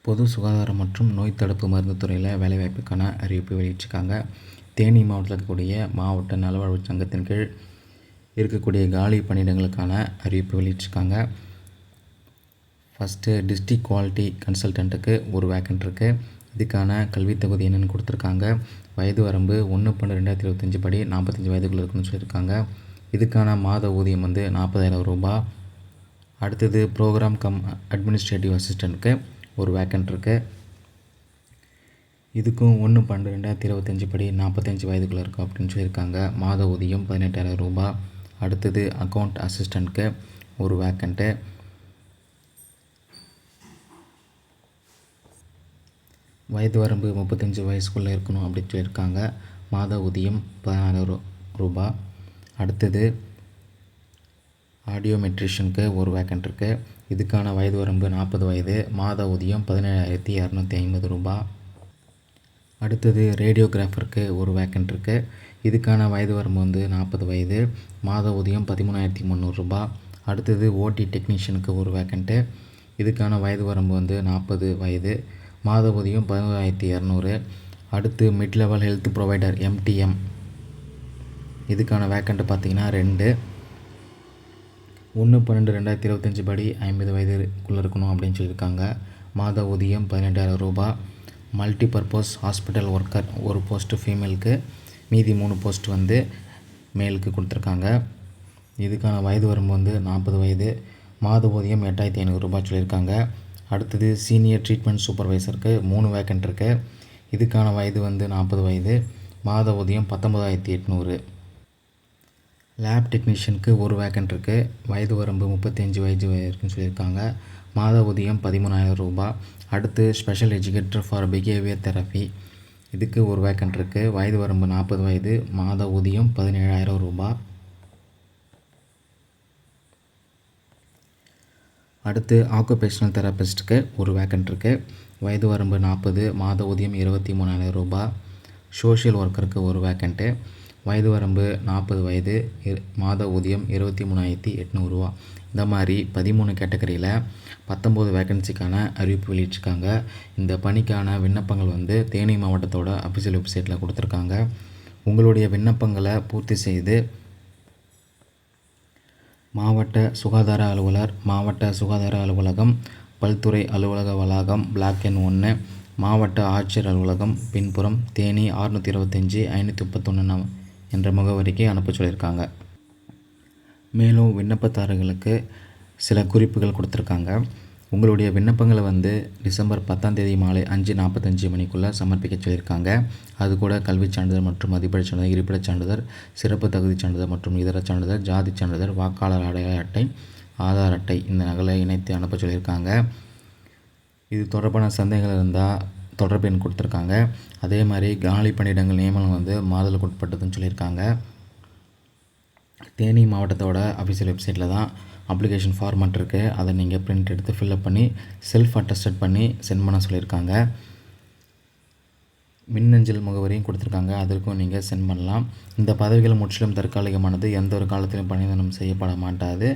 பொது சுகாதாரம் மற்றும் நோய் தடுப்பு மருந்து துறையில் வேலைவாய்ப்புக்கான அறிவிப்பு வெளியிட்டிருக்காங்க. தேனி மாவட்டத்தில் இருக்கக்கூடிய மாவட்ட நலவாழ்வு சங்கத்தின் கீழ் இருக்கக்கூடிய காலி பணியிடங்களுக்கான அறிவிப்பு வெளியிட்டிருக்காங்க. ஃபஸ்ட்டு டிஸ்ட்ரிக்ட் குவாலிட்டி கன்சல்டண்ட்டுக்கு ஒரு வேக்கன்ட் இருக்குது. இதுக்கான கல்வித் தகுதி என்னென்னு கொடுத்துருக்காங்க. வயது வரம்பு 1/12/2025 படி 45 வயதுக்குள்ளே இருக்குன்னு சொல்லியிருக்காங்க. இதுக்கான மாத ஊதியம் 40,000 ரூபாய். அடுத்தது ப்ரோக்ராம் கம் அட்மினிஸ்ட்ரேட்டிவ் அசிஸ்டண்ட்டுக்கு ஒரு வேக்கன்ட் இருக்குது. இதுக்கும் 1/12/2025 படி 45 வயதுக்குள்ளே இருக்கும் அப்படின்னு சொல்லியிருக்காங்க. மாத ஊதியம் 18,000 ரூபாய். அடுத்தது அக்கௌண்ட் அசிஸ்டண்ட்டுக்கு ஒரு வேக்கண்ட்டு. வயது வரம்பு 35 வயசுக்குள்ளே இருக்கணும் அப்படின்னு சொல்லியிருக்காங்க. மாத ஊதியம் 14,000 ரூபாய். அடுத்தது ஆடியோமெட்ரிஷியனுக்கு ஒரு வேக்கன்ட் இருக்குது. இதுக்கான வயது வரம்பு 40 வயது. மாத ஊதியம் 17,250 ரூபாய். அடுத்தது ரேடியோகிராஃபருக்கு ஒரு வேக்கன்ட் இருக்குது. இதுக்கான வயது வரம்பு 40 வயது. மாத ஊதியம் 13,300 ரூபாய். அடுத்தது ஓடி டெக்னீஷியனுக்கு ஒரு வேக்கன்ட்டு. இதுக்கான வயது வரம்பு 40 வயது. மாத ஊதியம் 11,200. அடுத்து mid level health provider MTM, இதுக்கான வேக்கன்ட்டு பார்த்திங்கன்னா 2. 1/12/2025 படி 50 வயதுக்குள்ளே இருக்கணும் அப்படின்னு சொல்லியிருக்காங்க. மாத ஊதியம் 18,000 ரூபாய். மல்டிபர்பஸ் ஹாஸ்பிட்டல் ஒர்க்கர் ஒரு போஸ்ட்டு ஃபீமேலுக்கு, மீதி 3 போஸ்ட் மேலுக்கு கொடுத்துருக்காங்க. இதுக்கான வயது வரம்பு 40 வயது. மாத ஊதியம் 8,500 ரூபாய் சொல்லியிருக்காங்க. அடுத்தது சீனியர் ட்ரீட்மெண்ட் சூப்பர்வைசருக்கு 3 வேக்கன்ட் இருக்குது. இதுக்கான வயது 40 வயது. மாத ஊதியம் 19,800. லேப் டெக்னீஷியனுக்கு ஒரு வேக்கன்ட் இருக்குது. வயது வரம்பு 35 வயது இருக்குன்னு சொல்லியிருக்காங்க. மாத ஊதியம் 13,000 ரூபாய். அடுத்து special educator for behaviour therapy, இதுக்கு ஒரு வேக்கன்ட் இருக்குது. வயது வரம்பு 40 வயது. மாத ஊதியம் 17,000 ரூபாய். அடுத்து ஆக்குபேஷனல் தெரபிஸ்ட்டுக்கு ஒரு வேக்கன்ட் இருக்குது. வயது வரம்பு 40. மாத ஊதியம் 23,000 ரூபாய். சோஷியல் ஒர்க்கருக்கு ஒரு வேக்கன்ட்டு. வயது வரம்பு 40 வயது. மாத ஊதியம் 23,800 ரூபா. இந்த மாதிரி 13 கேட்டகரியில் 19 வேக்கன்சிக்கான அறிவிப்பு வெளியிட்டிருக்காங்க. இந்த பணிக்கான விண்ணப்பங்கள் தேனி மாவட்டத்தோட அஃபிஷியல் வெப்சைட்டில் கொடுத்துருக்காங்க. உங்களுடைய விண்ணப்பங்களை பூர்த்தி செய்து மாவட்ட சுகாதார அலுவலர், மாவட்ட சுகாதார அலுவலகம், பல்துறை அலுவலக வளாகம், பிளாக் எண் 1, மாவட்ட ஆட்சியர் அலுவலகம், பின்புறம், தேனி 625 531 என்ற முகவரிக்கு அனுப்ப சொல்லியிருக்காங்க. மேலும் விண்ணப்பதாரர்களுக்கு சில குறிப்புகள் கொடுத்துருக்காங்க. உங்களுடைய விண்ணப்பங்களை டிசம்பர் 10 மாலை 5:45 மணிக்குள்ளே சமர்ப்பிக்க சொல்லியிருக்காங்க. அது கூட கல்விச் சான்றிதழ் மற்றும் மதிப்பெண் சான்றிதழ், இருப்பிடச் சான்றிதழ், சிறப்பு தகுதிச் சான்றிதழ் மற்றும் இதர சான்றிதழ், ஜாதி சான்றிதழ், வாக்காளர் அடையாள அட்டை, ஆதார் அட்டை இந்த நகலை இணைத்து அனுப்ப சொல்லியிருக்காங்க. இது தொடர்பான சந்தேகங்கள் இருந்தால் தொடர்பு எண் கொடுத்துருக்காங்க. அதே மாதிரி காலி பணியிடங்கள் நியமனம் மாறுதலுக்கு உட்பட்டதுன்னு சொல்லியிருக்காங்க. தேனி மாவட்டத்தோட அஃபிஷியல் வெப்சைட்டில் தான் அப்ளிகேஷன் ஃபார்மேட் இருக்குது. அதை நீங்கள் பிரிண்ட் எடுத்து ஃபில்அப் பண்ணி செல்ஃப் அட்டஸ்டட் பண்ணி சென்ட் பண்ண சொல்லியிருக்காங்க. மின்னஞ்சல் முகவரியும் கொடுத்துருக்காங்க, அதற்கும் நீங்கள் சென்ட் பண்ணலாம். இந்த பதவிகள் முற்றிலும் தற்காலிகமானது. எந்த ஒரு காலத்திலும் பணியிடம் செய்யப்பட மாட்டாது.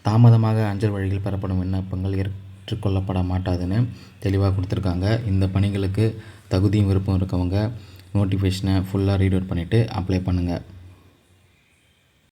தாமதமாக அஞ்சல் வழியில் பெறப்படும் விண்ணப்பங்கள் ஏற்றுக்கொள்ளப்பட மாட்டாதுன்னு தெளிவாக கொடுத்துருக்காங்க. இந்த பணிகளுக்கு தகுதியும் விருப்பம் இருக்கவங்க நோட்டிஃபிகேஷனை ஃபுல்லாக ரீட் அவுட் பண்ணிவிட்டு அப்ளை பண்ணுங்கள்.